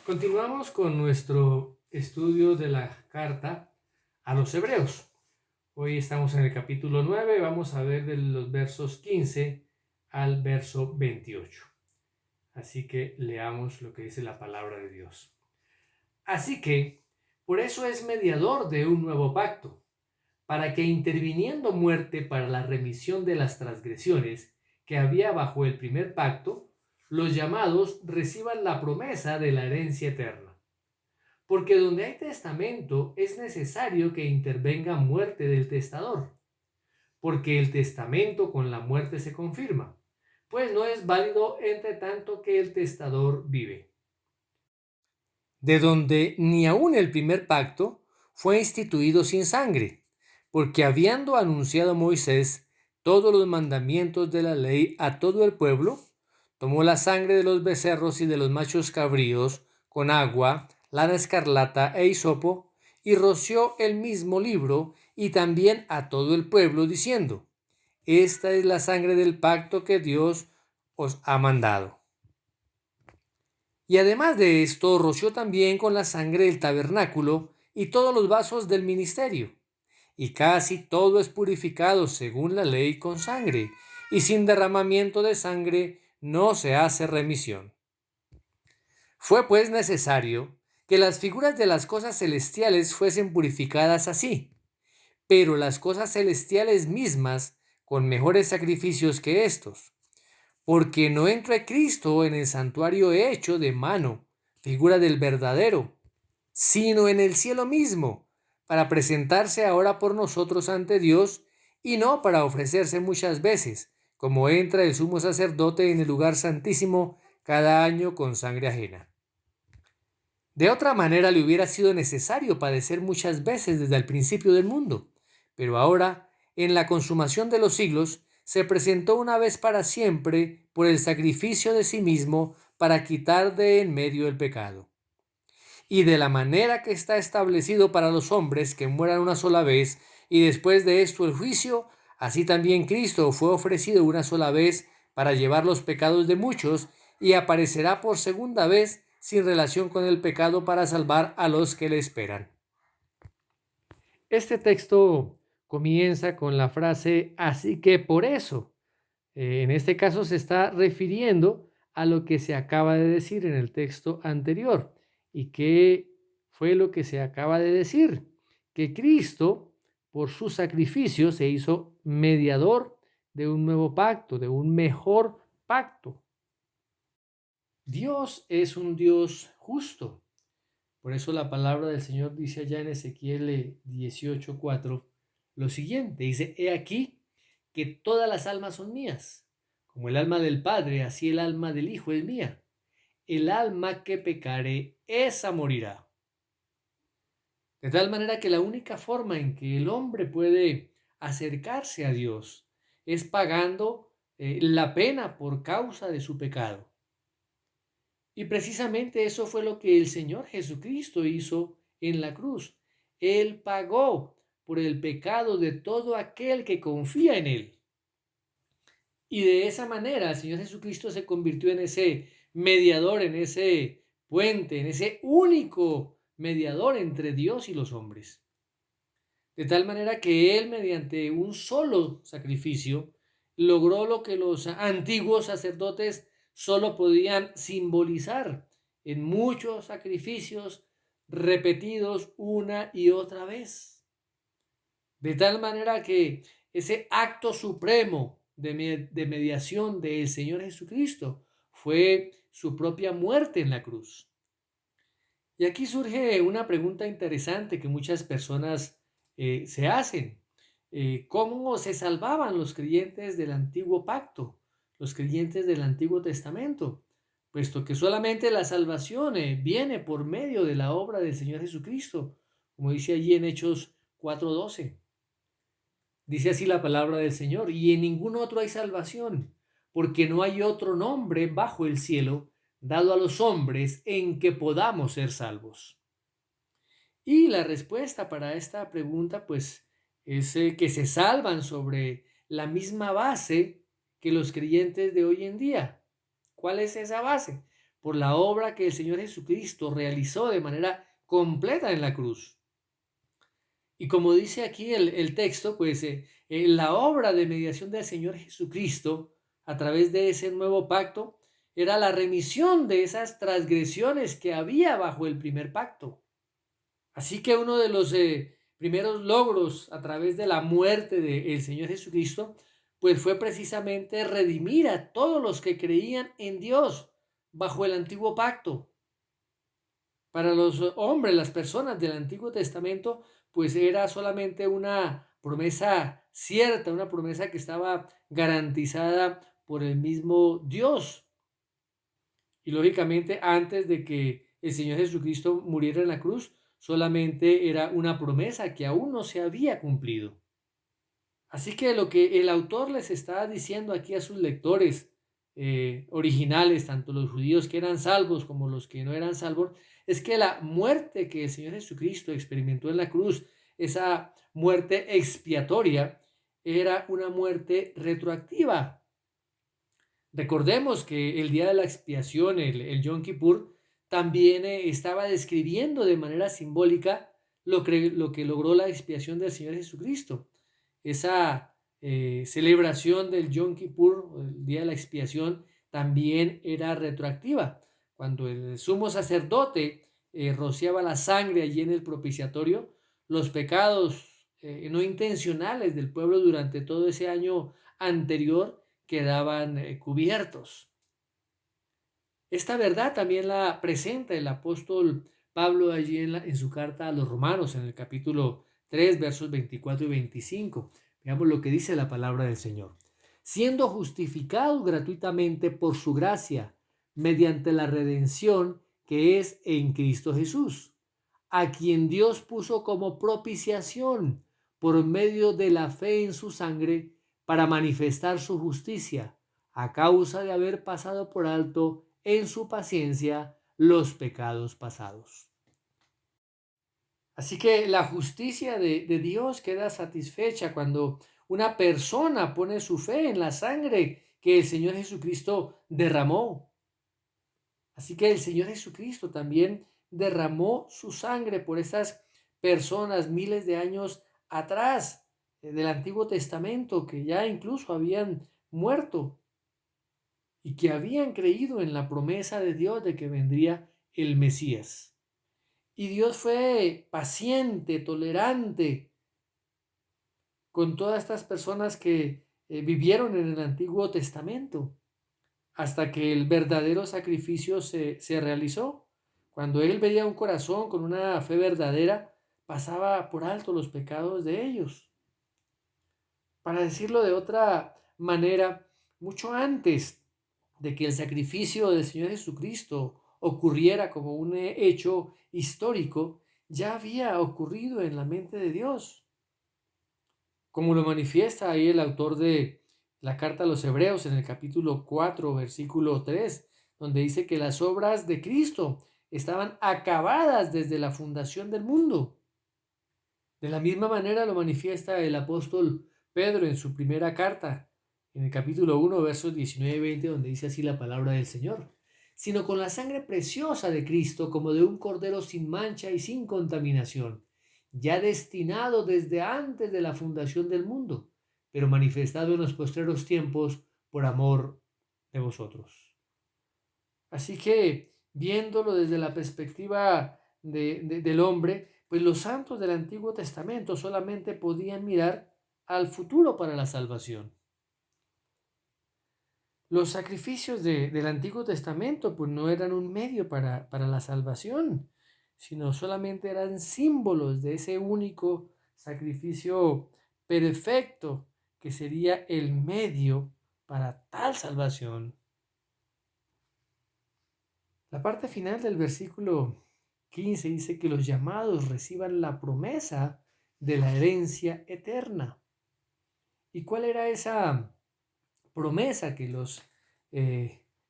Continuamos con nuestro estudio de la carta a los Hebreos. Hoy estamos en el capítulo 9, vamos a ver de los versos 15 al verso 28. Así que leamos lo que dice la palabra de Dios. Así que, por eso es mediador de un nuevo pacto, para que interviniendo muerte para la remisión de las transgresiones que había bajo el primer pacto, los llamados reciban la promesa de la herencia eterna. Porque donde hay testamento es necesario que intervenga muerte del testador, porque el testamento con la muerte se confirma, pues no es válido entre tanto que el testador vive. De donde ni aun el primer pacto fue instituido sin sangre, porque habiendo anunciado Moisés todos los mandamientos de la ley a todo el pueblo, tomó la sangre de los becerros y de los machos cabríos con agua, lana escarlata e hisopo, y roció el mismo libro y también a todo el pueblo, diciendo: Esta es la sangre del pacto que Dios os ha mandado. Y además de esto, roció también con la sangre del tabernáculo y todos los vasos del ministerio. Y casi todo es purificado según la ley con sangre, y sin derramamiento de sangre no se hace remisión. Fue pues necesario que las figuras de las cosas celestiales fuesen purificadas así, pero las cosas celestiales mismas con mejores sacrificios que estos, porque no entra Cristo en el santuario hecho de mano, figura del verdadero, sino en el cielo mismo, para presentarse ahora por nosotros ante Dios, y no para ofrecerse muchas veces, como entra el sumo sacerdote en el lugar santísimo cada año con sangre ajena. De otra manera le hubiera sido necesario padecer muchas veces desde el principio del mundo, pero ahora, en la consumación de los siglos, se presentó una vez para siempre por el sacrificio de sí mismo para quitar de en medio el pecado. Y de la manera que está establecido para los hombres que mueran una sola vez y después de esto el juicio, así también Cristo fue ofrecido una sola vez para llevar los pecados de muchos y aparecerá por segunda vez sin relación con el pecado para salvar a los que le esperan. Este texto comienza con la frase así que por eso. En este caso se está refiriendo a lo que se acaba de decir en el texto anterior. ¿Y qué fue lo que se acaba de decir? Que Cristo, por su sacrificio, se hizo mediador de un nuevo pacto, de un mejor pacto. Dios es un Dios justo. Por eso la palabra del Señor dice allá en Ezequiel 18:4 lo siguiente. Dice: He aquí que todas las almas son mías. Como el alma del Padre, así el alma del Hijo es mía. El alma que pecare, esa morirá. De tal manera que la única forma en que el hombre puede acercarse a Dios es pagando la pena por causa de su pecado. Y precisamente eso fue lo que el Señor Jesucristo hizo en la cruz. Él pagó por el pecado de todo aquel que confía en Él. Y de esa manera el Señor Jesucristo se convirtió en ese mediador, en ese puente, en ese único mediador entre Dios y los hombres. De tal manera que Él, mediante un solo sacrificio, logró lo que los antiguos sacerdotes solo podían simbolizar en muchos sacrificios repetidos una y otra vez. De tal manera que ese acto supremo de mediación del Señor Jesucristo fue su propia muerte en la cruz. Y aquí surge una pregunta interesante que muchas personas se hacen. ¿Cómo se salvaban los creyentes del antiguo pacto, los creyentes del Antiguo Testamento? Puesto que solamente la salvación viene por medio de la obra del Señor Jesucristo, como dice allí en Hechos 4:12. Dice así la palabra del Señor: y en ningún otro hay salvación, porque no hay otro nombre bajo el cielo dado a los hombres en que podamos ser salvos. Y la respuesta para esta pregunta, pues, es que se salvan sobre la misma base que los creyentes de hoy en día. ¿Cuál es esa base? por la obra que el Señor Jesucristo realizó de manera completa en la cruz. Y como dice aquí el texto, pues la obra de mediación del Señor Jesucristo a través de ese nuevo pacto era la remisión de esas transgresiones que había bajo el primer pacto. Así que uno de los primeros logros a través de la muerte del Señor Jesucristo, pues fue precisamente redimir a todos los que creían en Dios bajo el antiguo pacto. Para los hombres, las personas del Antiguo Testamento, pues era solamente una promesa cierta, una promesa que estaba garantizada por el mismo Dios. Y lógicamente, antes de que el Señor Jesucristo muriera en la cruz, solamente era una promesa que aún no se había cumplido. Así que lo que el autor les está diciendo aquí a sus lectores originales, tanto los judíos que eran salvos como los que no eran salvos, es que la muerte que el Señor Jesucristo experimentó en la cruz, esa muerte expiatoria, era una muerte retroactiva. Recordemos que el día de la expiación, el Yom Kippur, también estaba describiendo de manera simbólica lo que logró la expiación del Señor Jesucristo. Esa celebración del Yom Kippur, el día de la expiación, también era retroactiva. Cuando el sumo sacerdote rociaba la sangre allí en el propiciatorio, los pecados no intencionales del pueblo durante todo ese año anterior quedaban cubiertos. Esta verdad también la presenta el apóstol Pablo allí en su carta a los Romanos, en el capítulo 3, versos 24 y 25. Veamos lo que dice la palabra del Señor. Siendo justificados gratuitamente por su gracia, mediante la redención que es en Cristo Jesús, a quien Dios puso como propiciación por medio de la fe en su sangre para manifestar su justicia, a causa de haber pasado por alto en su paciencia los pecados pasados. Así que la justicia de Dios queda satisfecha cuando una persona pone su fe en la sangre que el Señor Jesucristo derramó. Así que el Señor Jesucristo también derramó su sangre por esas personas miles de años atrás del Antiguo Testamento que ya incluso habían muerto y que habían creído en la promesa de Dios de que vendría el Mesías. Y Dios fue paciente, tolerante con todas estas personas que vivieron en el Antiguo Testamento, hasta que el verdadero sacrificio se realizó. Cuando Él veía un corazón con una fe verdadera, pasaba por alto los pecados de ellos. Para decirlo de otra manera, mucho antes de que el sacrificio del Señor Jesucristo ocurriera como un hecho histórico, ya había ocurrido en la mente de Dios, como lo manifiesta ahí el autor de la carta a los Hebreos en el capítulo 4, versículo 3, donde dice que las obras de Cristo estaban acabadas desde la fundación del mundo. De la misma manera lo manifiesta el apóstol Pedro en su primera carta, en el capítulo 1, versos 19 y 20, donde dice así la palabra del Señor: sino con la sangre preciosa de Cristo, como de un cordero sin mancha y sin contaminación, ya destinado desde antes de la fundación del mundo, pero manifestado en los postreros tiempos por amor de vosotros. Así que, viéndolo desde la perspectiva del hombre, pues los santos del Antiguo Testamento solamente podían mirar al futuro para la salvación. Los sacrificios del Antiguo Testamento pues no eran un medio para la salvación, sino solamente eran símbolos de ese único sacrificio perfecto que sería el medio para tal salvación. La parte final del versículo 15 dice que los llamados reciban la promesa de la herencia eterna. ¿Y cuál era esa promesa que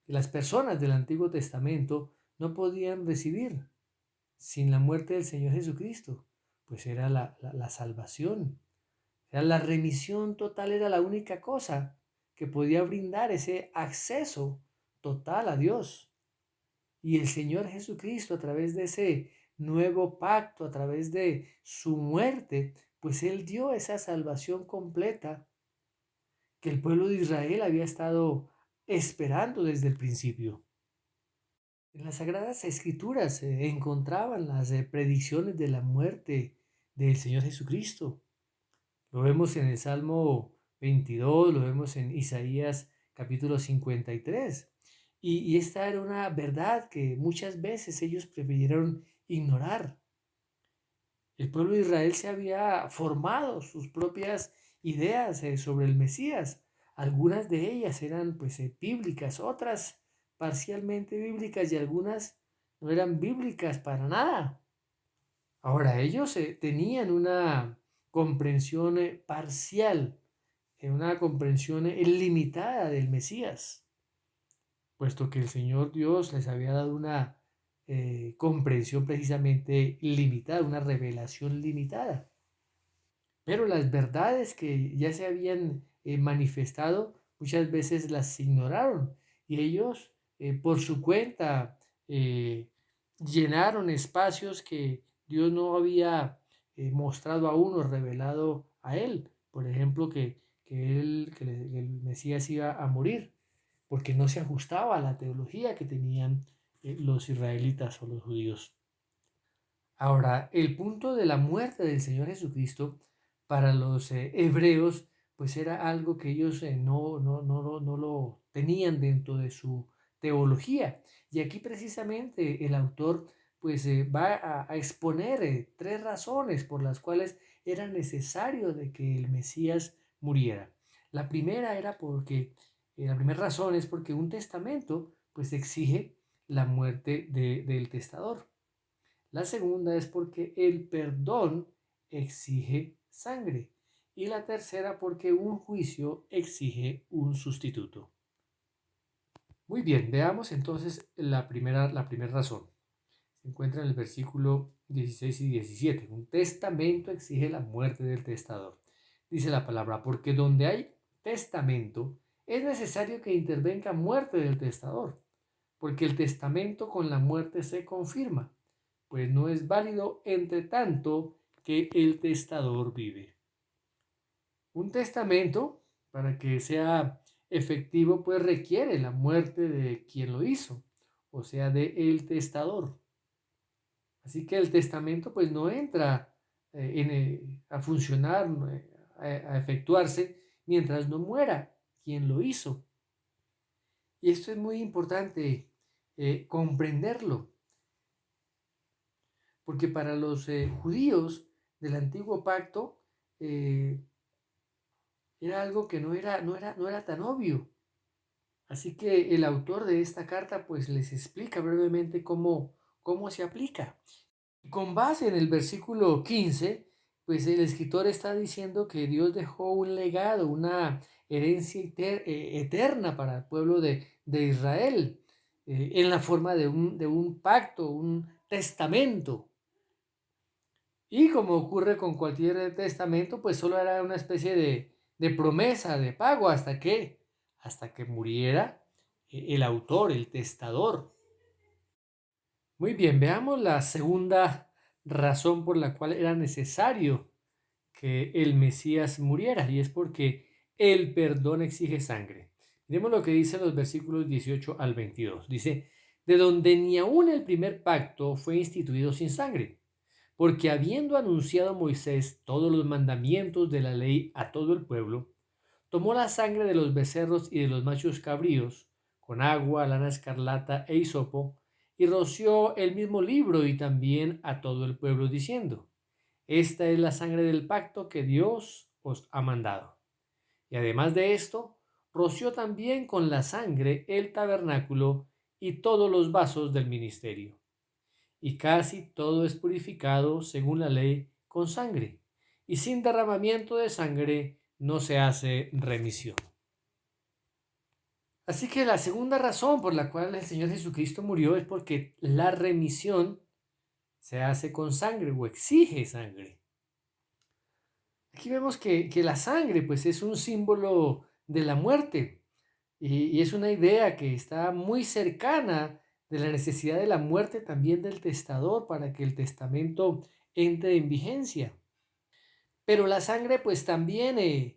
las personas del Antiguo Testamento no podían recibir sin la muerte del Señor Jesucristo? Pues era la salvación. Era la remisión total, era la única cosa que podía brindar ese acceso total a Dios. Y el Señor Jesucristo, a través de ese nuevo pacto, a través de su muerte, pues Él dio esa salvación completa que el pueblo de Israel había estado esperando desde el principio. En las Sagradas Escrituras se encontraban las predicciones de la muerte del Señor Jesucristo. Lo vemos en el Salmo 22, lo vemos en Isaías capítulo 53. Y esta era una verdad que muchas veces ellos prefirieron ignorar. El pueblo de Israel se había formado sus propias ideas sobre el Mesías. Algunas de ellas eran pues bíblicas, otras parcialmente bíblicas y algunas no eran bíblicas para nada. Ahora, ellos tenían una comprensión parcial, una comprensión limitada del Mesías, puesto que el Señor Dios les había dado una comprensión precisamente limitada, una revelación limitada. Pero las verdades que ya se habían manifestado muchas veces las ignoraron y ellos por su cuenta eh, llenaron espacios que Dios no había mostrado aún o revelado a él. Por ejemplo, que el Mesías iba a morir porque no se ajustaba a la teología que tenían los israelitas o los judíos. Ahora, el punto de la muerte del Señor Jesucristo para los hebreos, pues era algo que ellos no lo tenían dentro de su teología. Y aquí precisamente el autor pues va a exponer tres razones por las cuales era necesario de que el Mesías muriera. La primera era porque, la primera razón es porque un testamento pues exige la muerte del testador. La segunda es porque el perdón exige sangre. Y la tercera porque un juicio exige un sustituto. Muy bien, veamos entonces la primera razón. Se encuentra en el versículo 16 y 17. Un testamento exige la muerte del testador. Dice la palabra, porque donde hay testamento es necesario que intervenga muerte del testador, porque el testamento con la muerte se confirma, pues no es válido entre tanto que el testador vive. Un testamento, para que sea efectivo, pues requiere la muerte de quien lo hizo, o sea, de el testador. Así que el testamento pues no entra a funcionar, a efectuarse, mientras no muera quien lo hizo. Y esto es muy importante comprenderlo, porque para los judíos del antiguo pacto era algo que no era tan obvio. Así que el autor de esta carta pues les explica brevemente cómo se aplica. Con base en el versículo 15, pues el escritor está diciendo que Dios dejó un legado, una herencia eterna para el pueblo de Israel, en la forma de un pacto, un testamento. Y como ocurre con cualquier testamento, pues solo era una especie de promesa, de pago, hasta que muriera el autor, el testador. Muy bien, veamos la segunda razón por la cual era necesario que el Mesías muriera, y es porque el perdón exige sangre. Miremos lo que dice los versículos 18 al 22. Dice, de donde ni aun el primer pacto fue instituido sin sangre, porque habiendo anunciado Moisés todos los mandamientos de la ley a todo el pueblo, tomó la sangre de los becerros y de los machos cabríos, con agua, lana escarlata e hisopo, y roció el mismo libro y también a todo el pueblo, diciendo, esta es la sangre del pacto que Dios os ha mandado. Y además de esto, roció también con la sangre el tabernáculo y todos los vasos del ministerio. Y casi todo es purificado según la ley con sangre, y sin derramamiento de sangre no se hace remisión. Así que la segunda razón por la cual el Señor Jesucristo murió es porque la remisión se hace con sangre o exige sangre. Aquí vemos que la sangre pues es un símbolo de la muerte y es una idea que está muy cercana de la necesidad de la muerte también del testador para que el testamento entre en vigencia. Pero la sangre pues también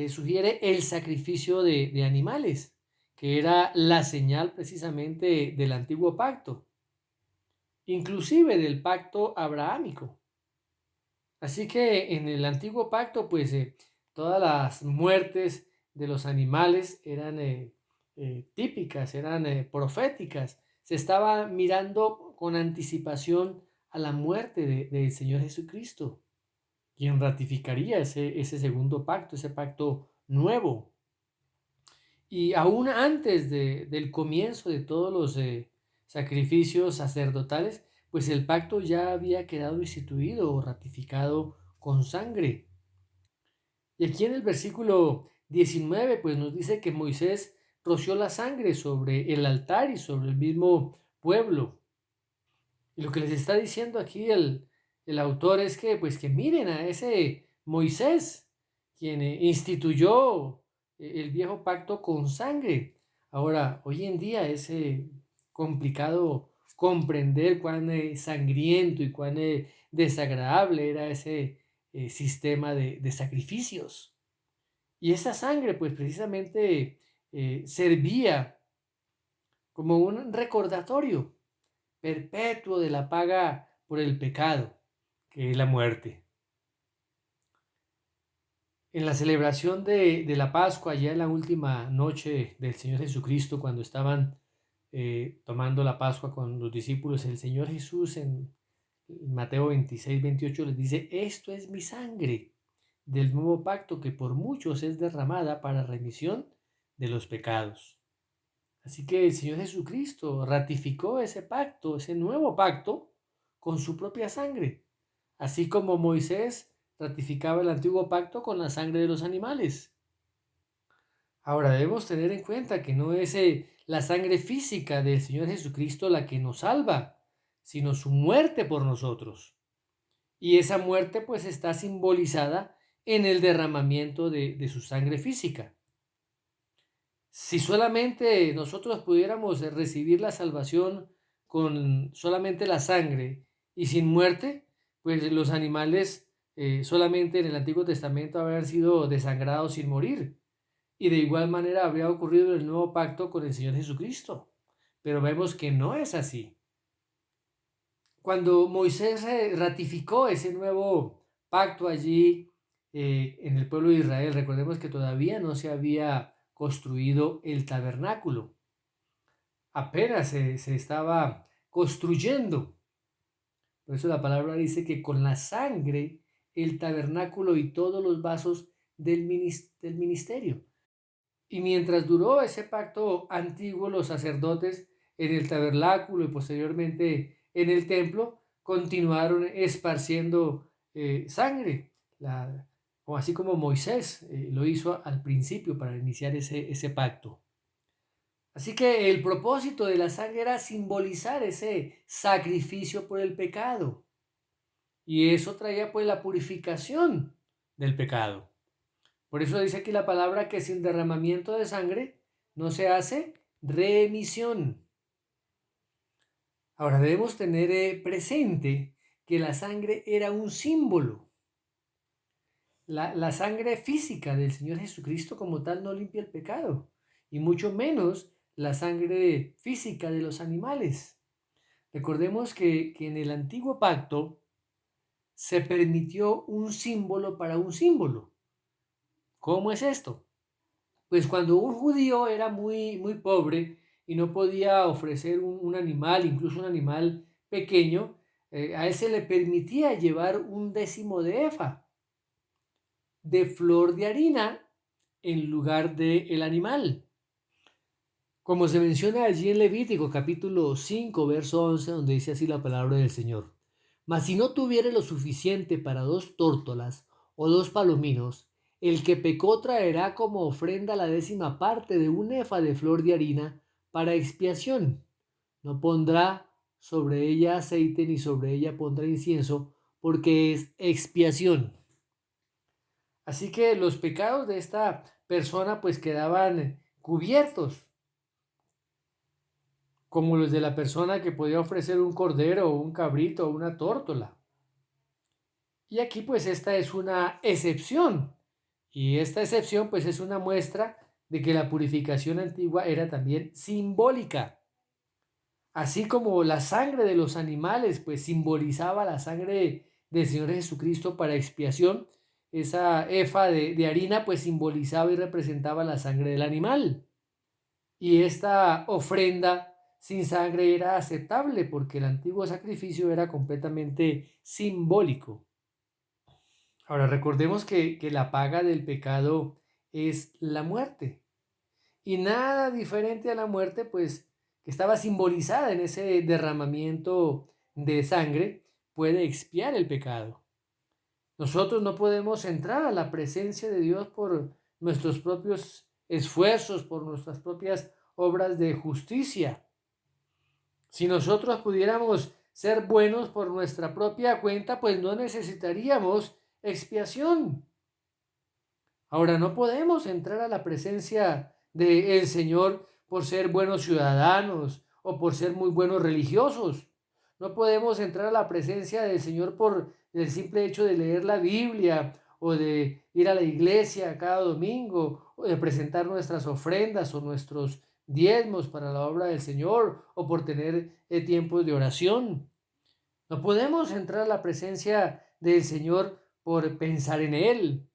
sugiere el sacrificio de animales, que era la señal precisamente del antiguo pacto, inclusive del pacto abrahámico. Así que en el antiguo pacto pues todas las muertes de los animales eran típicas, eran proféticas. Se estaba mirando con anticipación a la muerte del Señor Jesucristo, quien ratificaría ese segundo pacto, ese pacto nuevo. Y aún antes del comienzo de todos los sacrificios sacerdotales, pues el pacto ya había quedado instituido o ratificado con sangre. Y aquí en el versículo 19, pues nos dice que Moisés roció la sangre sobre el altar y sobre el mismo pueblo. Y lo que les está diciendo aquí el autor es que, pues que miren a ese Moisés, quien instituyó el viejo pacto con sangre. Ahora, hoy en día es complicado comprender cuán sangriento y cuán desagradable era ese sistema de sacrificios. Y esa sangre, pues precisamente servía como un recordatorio perpetuo de la paga por el pecado, que es la muerte. En la celebración de la Pascua, ya en la última noche del Señor Jesucristo, cuando estaban tomando la Pascua con los discípulos, el Señor Jesús en Mateo 26-28 les dice: esto es mi sangre del nuevo pacto que por muchos es derramada para remisión de los pecados. Así que el Señor Jesucristo ratificó ese pacto, ese nuevo pacto, con su propia sangre, así como Moisés ratificaba el antiguo pacto con la sangre de los animales. Ahora debemos tener en cuenta que no es la sangre física del Señor Jesucristo la que nos salva, sino su muerte por nosotros. Y esa muerte pues está simbolizada en el derramamiento de su sangre física. Si solamente nosotros pudiéramos recibir la salvación con solamente la sangre y sin muerte, pues los animales solamente en el Antiguo Testamento habrían sido desangrados sin morir. Y de igual manera habría ocurrido el nuevo pacto con el Señor Jesucristo. Pero vemos que no es así. Cuando Moisés ratificó ese nuevo pacto allí en el pueblo de Israel, recordemos que todavía no se había construido el tabernáculo. Apenas se estaba construyendo. Por eso la palabra dice que con la sangre el tabernáculo y todos los vasos del ministerio. Y mientras duró ese pacto antiguo, los sacerdotes en el tabernáculo y posteriormente en el templo continuaron esparciendo sangre, o así como Moisés lo hizo al principio para iniciar ese pacto. Así que el propósito de la sangre era simbolizar ese sacrificio por el pecado. Y eso traía pues la purificación del pecado. Por eso dice aquí la palabra que sin derramamiento de sangre no se hace remisión. Ahora debemos tener presente que la sangre era un símbolo. La sangre física del Señor Jesucristo como tal no limpia el pecado, y mucho menos la sangre física de los animales. Recordemos que en el antiguo pacto se permitió un símbolo para un símbolo. ¿Cómo es esto? Pues cuando un judío era muy pobre y no podía ofrecer un animal, incluso un animal pequeño, a él se le permitía llevar un décimo de efa de flor de harina en lugar del animal. Como se menciona allí en Levítico capítulo 5, verso 11, donde dice así la palabra del Señor: mas si no tuviere lo suficiente para 2 tórtolas o 2 palominos, el que pecó traerá como ofrenda la 10ª parte de un efa de flor de harina para expiación. No pondrá sobre ella aceite ni sobre ella pondrá incienso, porque es expiación. Así que los pecados de esta persona pues quedaban cubiertos. como los de la persona que podía ofrecer un cordero o un cabrito o una tórtola. Y aquí pues esta es una excepción. Y esta excepción pues es una muestra de que la purificación antigua era también simbólica. Así como la sangre de los animales pues simbolizaba la sangre del Señor Jesucristo para expiación, esa efa de harina pues simbolizaba y representaba la sangre del animal. Y esta ofrenda sin sangre era aceptable porque el antiguo sacrificio era completamente simbólico. Ahora recordemos que la paga del pecado es la muerte. Y nada diferente a la muerte, pues, que estaba simbolizada en ese derramamiento de sangre, puede expiar el pecado. Nosotros no podemos entrar a la presencia de Dios por nuestros propios esfuerzos, por nuestras propias obras de justicia. Si nosotros pudiéramos ser buenos por nuestra propia cuenta, pues no necesitaríamos expiación. Ahora, no podemos entrar a la presencia del Señor por ser buenos ciudadanos o por ser muy buenos religiosos. No podemos entrar a la presencia del Señor por el simple hecho de leer la Biblia o de ir a la iglesia cada domingo o de presentar nuestras ofrendas o nuestros diezmos para la obra del Señor o por tener tiempos de oración. No podemos entrar a la presencia del Señor por pensar en Él.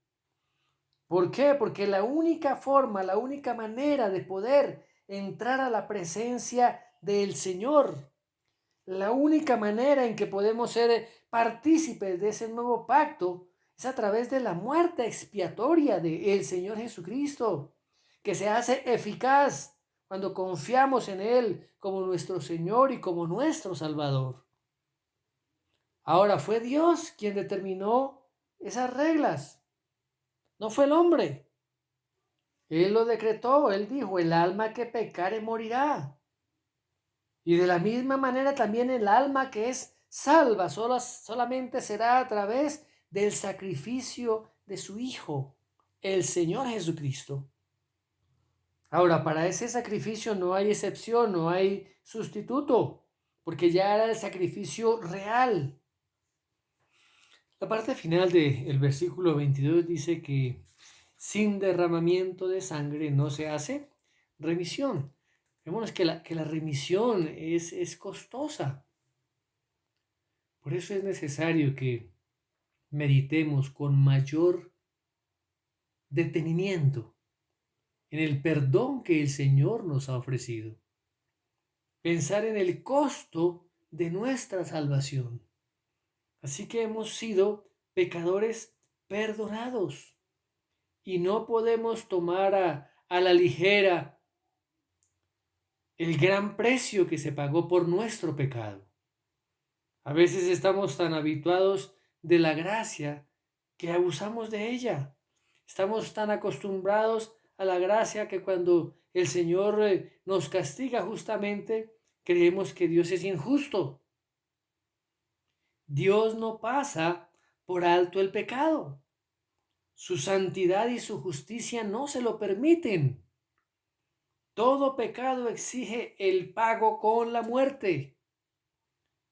¿Por qué? Porque la única forma, la única manera de poder entrar a la presencia del Señor, la única manera en que podemos ser partícipes de ese nuevo pacto es a través de la muerte expiatoria del Señor Jesucristo, que se hace eficaz cuando confiamos en Él como nuestro Señor y como nuestro Salvador. Ahora, fue Dios quien determinó esas reglas, no fue el hombre. Él lo decretó, él dijo, el alma que pecare morirá. Y de la misma manera también el alma que es salva solamente será a través del sacrificio de su Hijo, el Señor Jesucristo. Ahora, para ese sacrificio no hay excepción, no hay sustituto, porque ya era el sacrificio real. La parte final del versículo 22 dice que sin derramamiento de sangre no se hace remisión. Vemos que la remisión es costosa. Por eso es necesario que meditemos con mayor detenimiento en el perdón que el Señor nos ha ofrecido. Pensar en el costo de nuestra salvación. Así que hemos sido pecadores perdonados y no podemos tomar a la ligera el gran precio que se pagó por nuestro pecado. A veces estamos tan habituados de la gracia que abusamos de ella. Estamos tan acostumbrados a la gracia que cuando el Señor nos castiga justamente, creemos que Dios es injusto. Dios no pasa por alto el pecado. Su santidad y su justicia no se lo permiten. Todo pecado exige el pago con la muerte.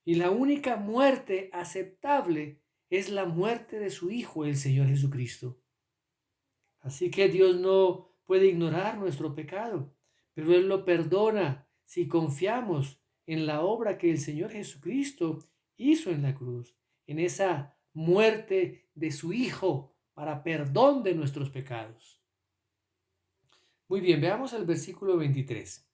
Y la única muerte aceptable es la muerte de su Hijo, el Señor Jesucristo. Así que Dios no puede ignorar nuestro pecado, pero Él lo perdona si confiamos en la obra que el Señor Jesucristo hizo en la cruz, en esa muerte de su Hijo para perdón de nuestros pecados. Muy bien, veamos el versículo 23.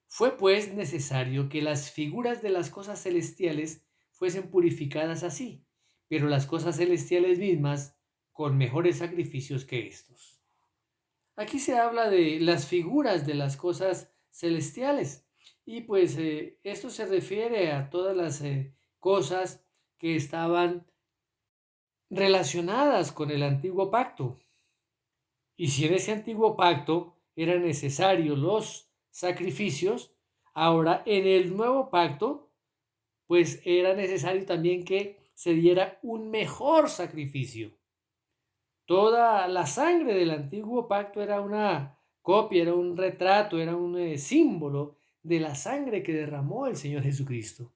Fue pues necesario que las figuras de las cosas celestiales fuesen purificadas así, pero las cosas celestiales mismas con mejores sacrificios que estos. Aquí se habla de las figuras de las cosas celestiales y pues esto se refiere a todas las cosas que estaban relacionadas con el antiguo pacto. Y si en ese antiguo pacto eran necesarios los sacrificios, ahora en el nuevo pacto, pues era necesario también que se diera un mejor sacrificio. Toda la sangre del antiguo pacto era una copia, era un retrato, era un símbolo de la sangre que derramó el Señor Jesucristo.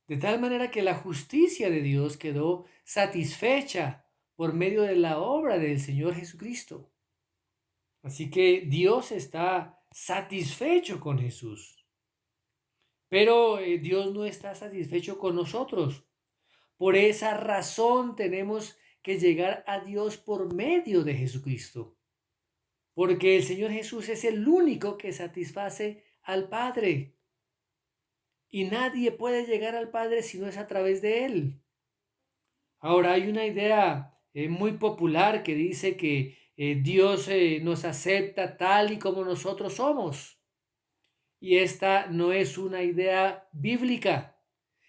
De tal manera que la justicia de Dios quedó satisfecha por medio de la obra del Señor Jesucristo. Así que Dios está satisfecho con Jesús. Pero Dios no está satisfecho con nosotros. Por esa razón tenemos que llegar a Dios por medio de Jesucristo. Porque el Señor Jesús es el único que satisface al Padre. Y nadie puede llegar al Padre si no es a través de Él. Ahora, hay una idea muy popular que dice que Dios nos acepta tal y como nosotros somos. Y esta no es una idea bíblica.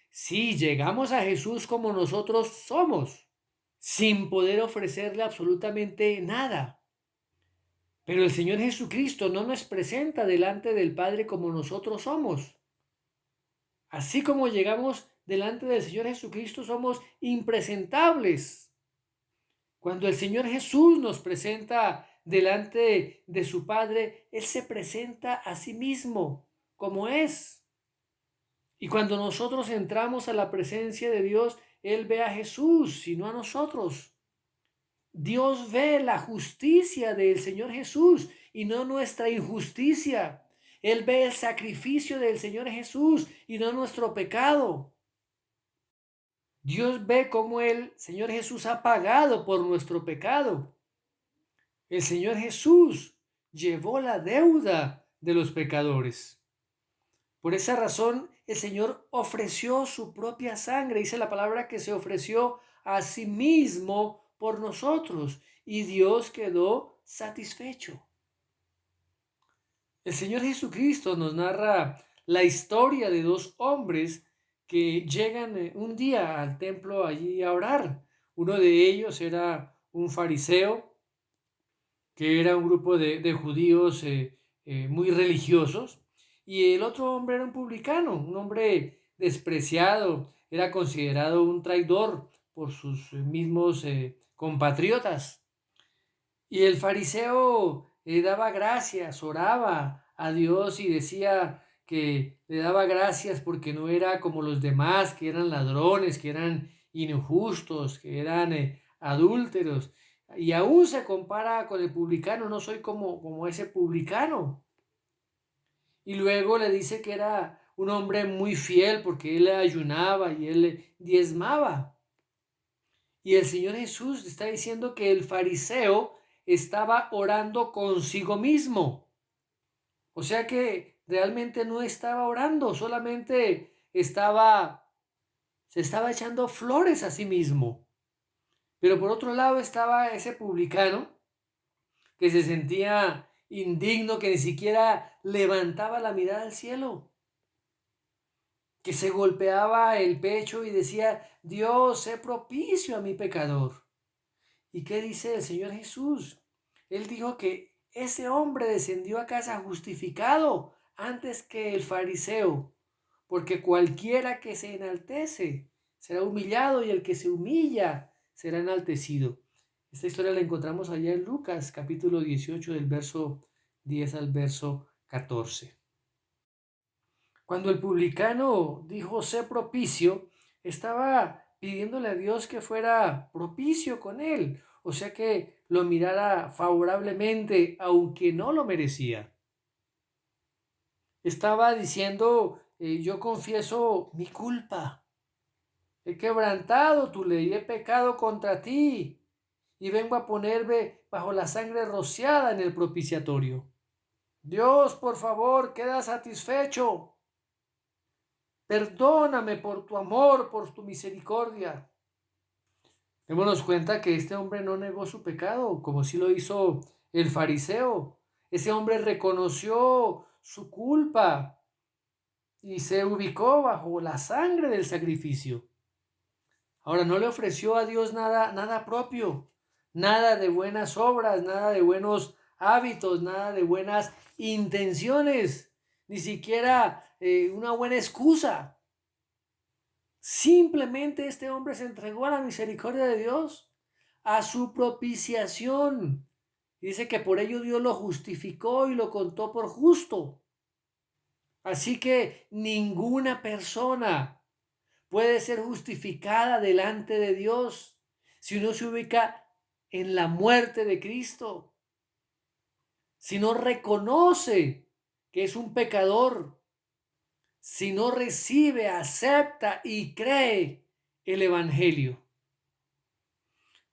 Si llegamos a Jesús como nosotros somos, sin poder ofrecerle absolutamente nada. Pero el Señor Jesucristo no nos presenta delante del Padre como nosotros somos. Así como llegamos delante del Señor Jesucristo, somos impresentables. Cuando el Señor Jesús nos presenta delante de su Padre, Él se presenta a sí mismo como es. Y cuando nosotros entramos a la presencia de Dios, Él ve a Jesús y no a nosotros. Dios ve la justicia del Señor Jesús y no nuestra injusticia. Él ve el sacrificio del Señor Jesús y no nuestro pecado. Dios ve cómo el Señor Jesús ha pagado por nuestro pecado. El Señor Jesús llevó la deuda de los pecadores. Por esa razón, el Señor ofreció su propia sangre. Dice la palabra que se ofreció a sí mismo por nosotros y Dios quedó satisfecho. El Señor Jesucristo nos narra la historia de dos hombres que llegan un día al templo allí a orar. Uno de ellos era un fariseo, que era un grupo de judíos muy religiosos, y el otro hombre era un publicano, un hombre despreciado, era considerado un traidor por sus mismos compatriotas. Y el fariseo daba gracias, oraba a Dios y decía que le daba gracias porque no era como los demás, que eran ladrones, que eran injustos, que eran adúlteros. Y aún se compara con el publicano, no soy como ese publicano. Y luego le dice que era un hombre muy fiel porque él ayunaba y él diezmaba. Y el Señor Jesús está diciendo que el fariseo estaba orando consigo mismo. O sea que realmente no estaba orando, solamente se estaba echando flores a sí mismo. Pero por otro lado estaba ese publicano que se sentía indigno, que ni siquiera levantaba la mirada al cielo, que se golpeaba el pecho y decía: Dios, sé propicio a mi pecador. ¿Y qué dice el Señor Jesús? Él dijo que ese hombre descendió a casa justificado antes que el fariseo, porque cualquiera que se enaltece será humillado y el que se humilla será enaltecido. Esta historia la encontramos allá en Lucas, capítulo 18, del verso 10 al verso 14. Cuando el publicano dijo sé propicio, estaba pidiéndole a Dios que fuera propicio con él, o sea que lo mirara favorablemente, aunque no lo merecía. Estaba diciendo, yo confieso mi culpa, he quebrantado tu ley, he pecado contra ti y vengo a ponerme bajo la sangre rociada en el propiciatorio. Dios, por favor, queda satisfecho. Perdóname por tu amor, por tu misericordia. Démonos cuenta que este hombre no negó su pecado, como sí lo hizo el fariseo. Ese hombre reconoció su culpa y se ubicó bajo la sangre del sacrificio. Ahora, no le ofreció a Dios nada propio, nada de buenas obras, nada de buenos hábitos, nada de buenas intenciones, ni siquiera una buena excusa. Simplemente este hombre se entregó a la misericordia de Dios, a su propiciación. Dice que por ello Dios lo justificó y lo contó por justo. Así que ninguna persona puede ser justificada delante de Dios si no se ubica en la muerte de Cristo, si no reconoce que es un pecador, si no recibe, acepta y cree el Evangelio.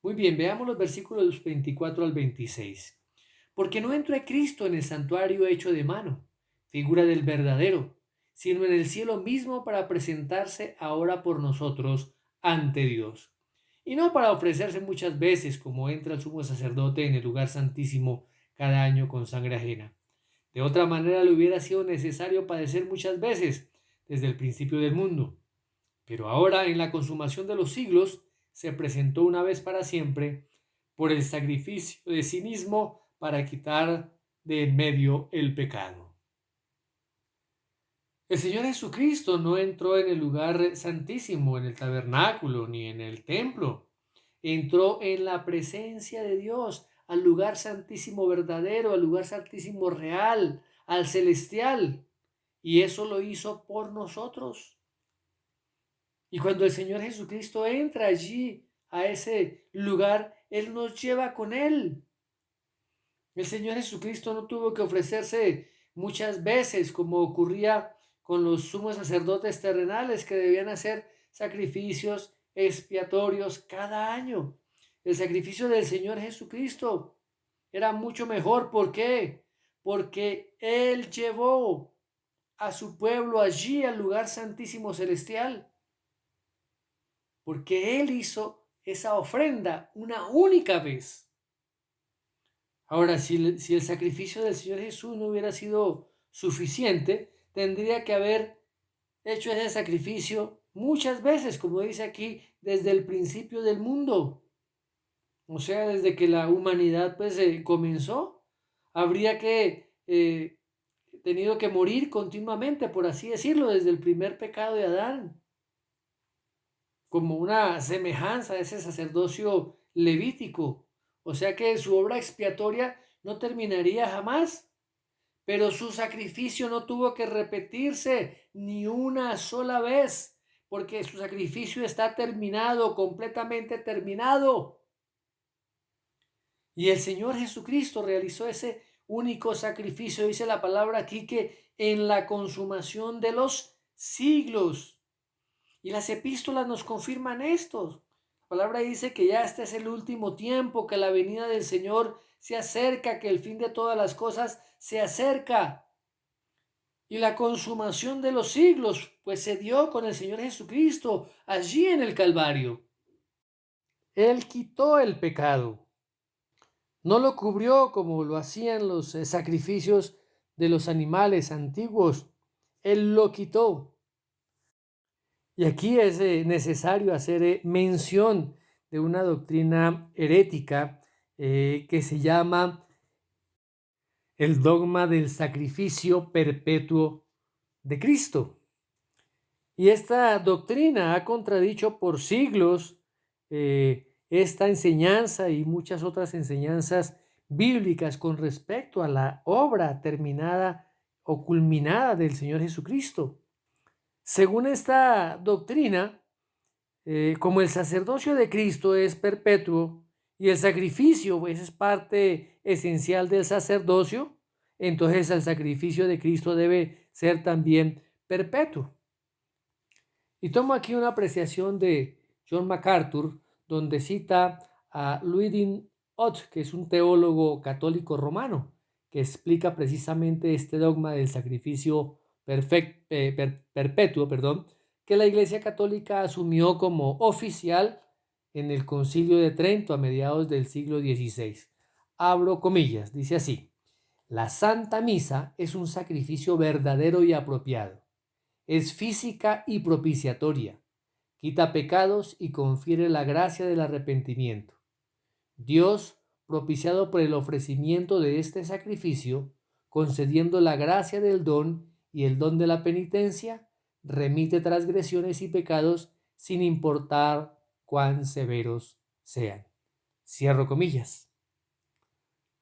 Muy bien, veamos los versículos 24 al 26. Porque no entró Cristo en el santuario hecho de mano, figura del verdadero, sino en el cielo mismo para presentarse ahora por nosotros ante Dios. Y no para ofrecerse muchas veces como entra el sumo sacerdote en el lugar santísimo cada año con sangre ajena. De otra manera le hubiera sido necesario padecer muchas veces desde el principio del mundo. Pero ahora, en la consumación de los siglos, se presentó una vez para siempre por el sacrificio de sí mismo para quitar de en medio el pecado. El Señor Jesucristo no entró en el lugar santísimo, en el tabernáculo, ni en el templo. Entró en la presencia de Dios, al lugar santísimo verdadero, al lugar santísimo real, al celestial. Y eso lo hizo por nosotros. Y cuando el Señor Jesucristo entra allí, a ese lugar, Él nos lleva con Él. El Señor Jesucristo no tuvo que ofrecerse muchas veces, como ocurría con los sumos sacerdotes terrenales que debían hacer sacrificios expiatorios cada año. El sacrificio del Señor Jesucristo era mucho mejor. ¿Por qué? Porque Él llevó a su pueblo allí al lugar santísimo celestial. Porque Él hizo esa ofrenda una única vez. Ahora, si el sacrificio del Señor Jesús no hubiera sido suficiente, tendría que haber hecho ese sacrificio muchas veces, como dice aquí, desde el principio del mundo. O sea, desde que la humanidad pues comenzó, habría que tenido que morir continuamente, por así decirlo, desde el primer pecado de Adán, como una semejanza de ese sacerdocio levítico. O sea que su obra expiatoria no terminaría jamás, pero su sacrificio no tuvo que repetirse ni una sola vez, porque su sacrificio está terminado, completamente terminado. Y el Señor Jesucristo realizó ese único sacrificio, dice la palabra aquí, que en la consumación de los siglos. Y las epístolas nos confirman esto. La palabra dice que ya este es el último tiempo, que la venida del Señor se acerca, que el fin de todas las cosas se acerca. Y la consumación de los siglos, pues se dio con el Señor Jesucristo allí en el Calvario. Él quitó el pecado. No lo cubrió como lo hacían los sacrificios de los animales antiguos. Él lo quitó. Y aquí es necesario hacer mención de una doctrina herética que se llama el dogma del sacrificio perpetuo de Cristo. Y esta doctrina ha contradicho por siglos esta enseñanza y muchas otras enseñanzas bíblicas con respecto a la obra terminada o culminada del Señor Jesucristo. Según esta doctrina, como el sacerdocio de Cristo es perpetuo y el sacrificio pues, es parte esencial del sacerdocio, entonces el sacrificio de Cristo debe ser también perpetuo. Y tomo aquí una apreciación de John MacArthur, donde cita a Louis Ott, que es un teólogo católico romano, que explica precisamente este dogma del sacrificio perpetuo, que la Iglesia Católica asumió como oficial en el Concilio de Trento a mediados del siglo XVI. Abro comillas, dice así: la Santa Misa es un sacrificio verdadero y apropiado. Es física y propiciatoria. Quita pecados y confiere la gracia del arrepentimiento. Dios, propiciado por el ofrecimiento de este sacrificio, concediendo la gracia del don y el don de la penitencia, remite transgresiones y pecados sin importar cuán severos sean. Cierro comillas.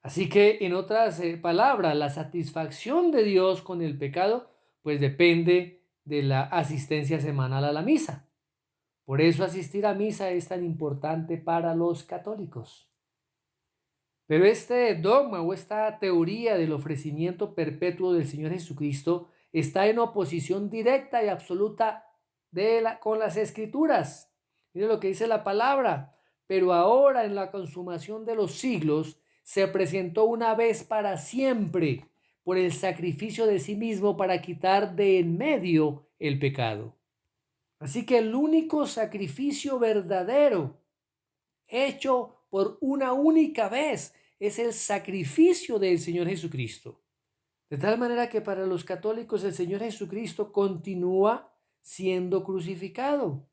Así que, en otras palabras, la satisfacción de Dios con el pecado, pues depende de la asistencia semanal a la misa. Por eso asistir a misa es tan importante para los católicos. Pero este dogma o esta teoría del ofrecimiento perpetuo del Señor Jesucristo está en oposición directa y absoluta con las Escrituras. Mire lo que dice la palabra. Pero ahora, en la consumación de los siglos, se presentó una vez para siempre por el sacrificio de sí mismo para quitar de en medio el pecado. Así que el único sacrificio verdadero hecho por una única vez es el sacrificio del Señor Jesucristo. De tal manera que para los católicos el Señor Jesucristo continúa siendo crucificado.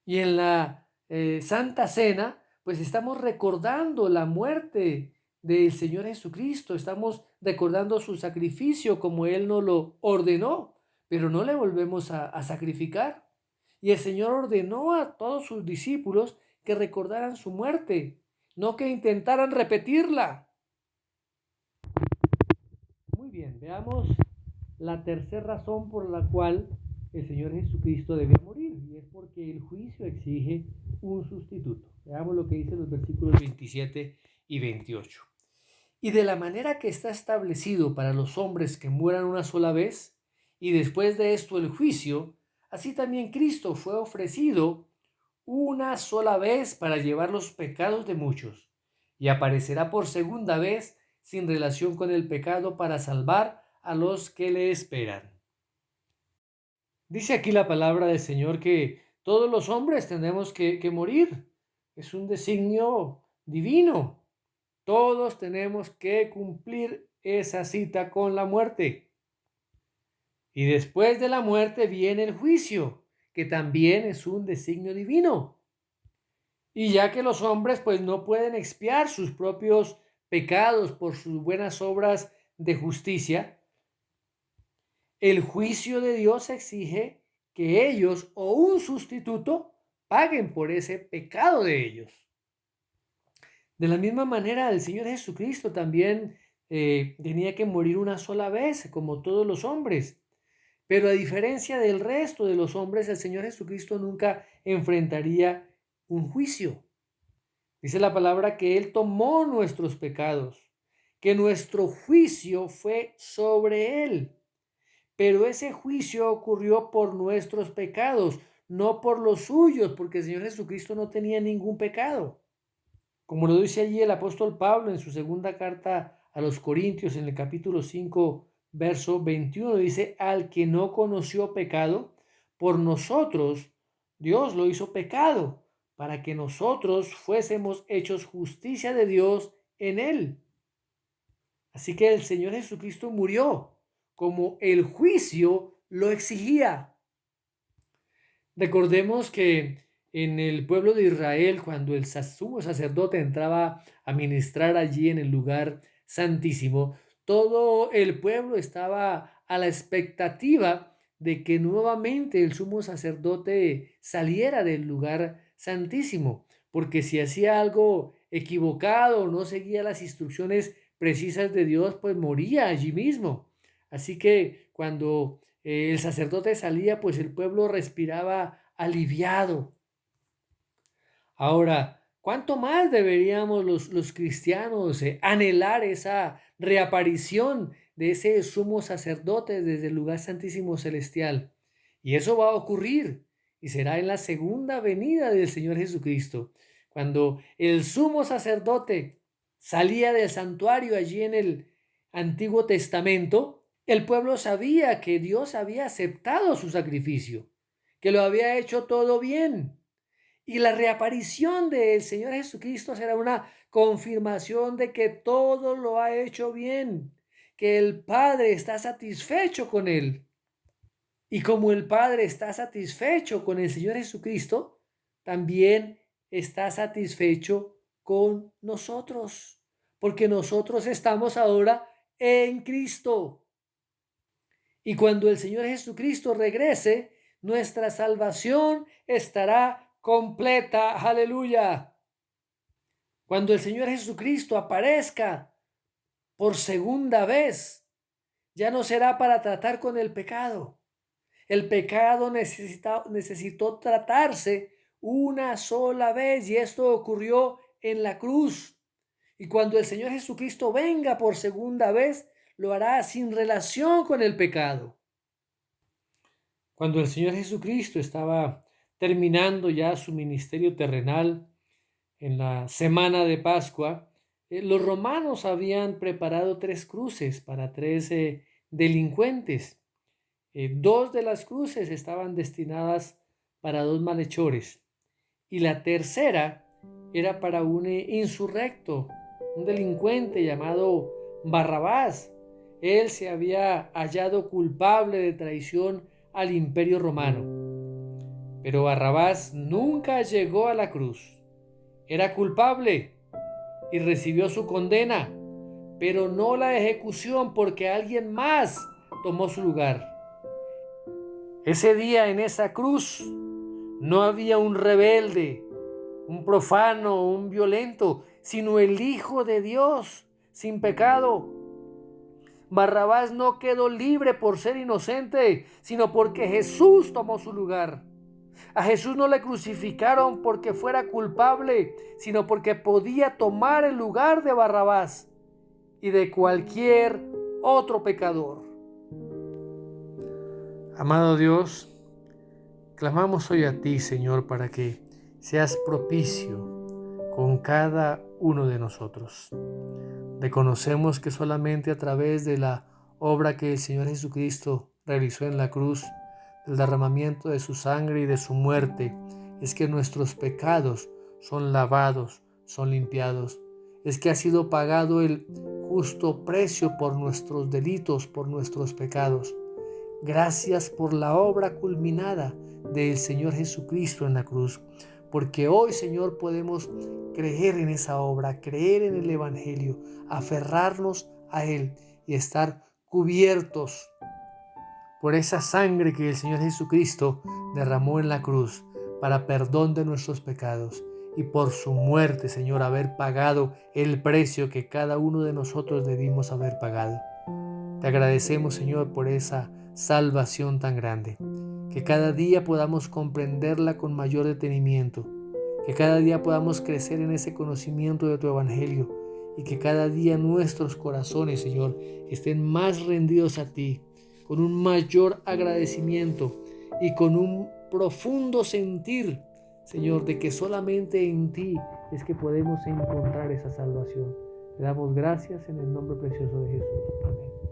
Y en la Santa Cena, pues estamos recordando la muerte del Señor Jesucristo, estamos recordando su sacrificio como Él nos lo ordenó, pero no le volvemos a sacrificar. Y el Señor ordenó a todos sus discípulos que recordaran su muerte, no que intentaran repetirla. Muy bien, veamos la tercera razón por la cual el Señor Jesucristo debía morir, y es porque el juicio exige un sustituto. Veamos lo que dicen los versículos 27 y 28. Y de la manera que está establecido para los hombres que mueran una sola vez, y después de esto el juicio, así también Cristo fue ofrecido una sola vez para llevar los pecados de muchos, y aparecerá por segunda vez sin relación con el pecado para salvar a los que le esperan. Dice aquí la palabra del Señor que todos los hombres tenemos que morir. Es un designio divino. Todos tenemos que cumplir esa cita con la muerte. Y después de la muerte viene el juicio, que también es un designio divino. Y ya que los hombres pues no pueden expiar sus propios pecados por sus buenas obras de justicia, el juicio de Dios exige que ellos o un sustituto paguen por ese pecado de ellos. De la misma manera, el Señor Jesucristo también tenía que morir una sola vez, como todos los hombres. Pero a diferencia del resto de los hombres, el Señor Jesucristo nunca enfrentaría un juicio. Dice la palabra que Él tomó nuestros pecados, que nuestro juicio fue sobre Él. Pero ese juicio ocurrió por nuestros pecados, no por los suyos, porque el Señor Jesucristo no tenía ningún pecado. Como lo dice allí el apóstol Pablo en su segunda carta a los Corintios, en el capítulo 5, verso 21, dice: al que no conoció pecado, por nosotros Dios lo hizo pecado, para que nosotros fuésemos hechos justicia de Dios en él. Así que el Señor Jesucristo murió como el juicio lo exigía. Recordemos que en el pueblo de Israel, cuando el sumo sacerdote entraba a ministrar allí en el lugar santísimo, todo el pueblo estaba a la expectativa de que nuevamente el sumo sacerdote saliera del lugar santísimo, porque si hacía algo equivocado o no seguía las instrucciones precisas de Dios, pues moría allí mismo. Así que cuando el sacerdote salía, pues el pueblo respiraba aliviado. Ahora, ¿cuánto más deberíamos los cristianos anhelar esa reaparición de ese sumo sacerdote desde el lugar santísimo celestial? Y eso va a ocurrir, y será en la segunda venida del Señor Jesucristo, cuando el sumo sacerdote salía del santuario allí en el Antiguo Testamento. El pueblo sabía que Dios había aceptado su sacrificio, que lo había hecho todo bien. Y la reaparición del Señor Jesucristo será una confirmación de que todo lo ha hecho bien, que el Padre está satisfecho con él. Y como el Padre está satisfecho con el Señor Jesucristo, también está satisfecho con nosotros, porque nosotros estamos ahora en Cristo. Y cuando el Señor Jesucristo regrese, nuestra salvación estará completa. Aleluya. Cuando el Señor Jesucristo aparezca por segunda vez, ya no será para tratar con el pecado. El pecado necesitó tratarse una sola vez y esto ocurrió en la cruz. Y cuando el Señor Jesucristo venga por segunda vez, lo hará sin relación con el pecado. Cuando el Señor Jesucristo estaba terminando ya su ministerio terrenal en la semana de Pascua, los romanos habían preparado 3 cruces para 3 delincuentes. Dos de las cruces estaban destinadas para 2 malhechores y la tercera era para un insurrecto, un delincuente llamado Barrabás. Él se había hallado culpable de traición al Imperio Romano. Pero Barrabás nunca llegó a la cruz. Era culpable y recibió su condena, pero no la ejecución porque alguien más tomó su lugar. Ese día en esa cruz no había un rebelde, un profano, un violento, sino el Hijo de Dios sin pecado. Barrabás no quedó libre por ser inocente, sino porque Jesús tomó su lugar. A Jesús no le crucificaron porque fuera culpable, sino porque podía tomar el lugar de Barrabás y de cualquier otro pecador. Amado Dios, clamamos hoy a ti, Señor, para que seas propicio con cada uno de nosotros. Reconocemos que solamente a través de la obra que el Señor Jesucristo realizó en la cruz, del derramamiento de su sangre y de su muerte, es que nuestros pecados son lavados, son limpiados. Es que ha sido pagado el justo precio por nuestros delitos, por nuestros pecados. Gracias por la obra culminada del Señor Jesucristo en la cruz, porque hoy, Señor, podemos creer en esa obra, creer en el Evangelio, aferrarnos a Él y estar cubiertos por esa sangre que el Señor Jesucristo derramó en la cruz para perdón de nuestros pecados y por su muerte, Señor, haber pagado el precio que cada uno de nosotros debimos haber pagado. Te agradecemos, Señor, por esa salvación tan grande, que cada día podamos comprenderla con mayor detenimiento, que cada día podamos crecer en ese conocimiento de tu Evangelio y que cada día nuestros corazones, Señor, estén más rendidos a ti, con un mayor agradecimiento y con un profundo sentir, Señor, de que solamente en ti es que podemos encontrar esa salvación. Te damos gracias en el nombre precioso de Jesús. Amén.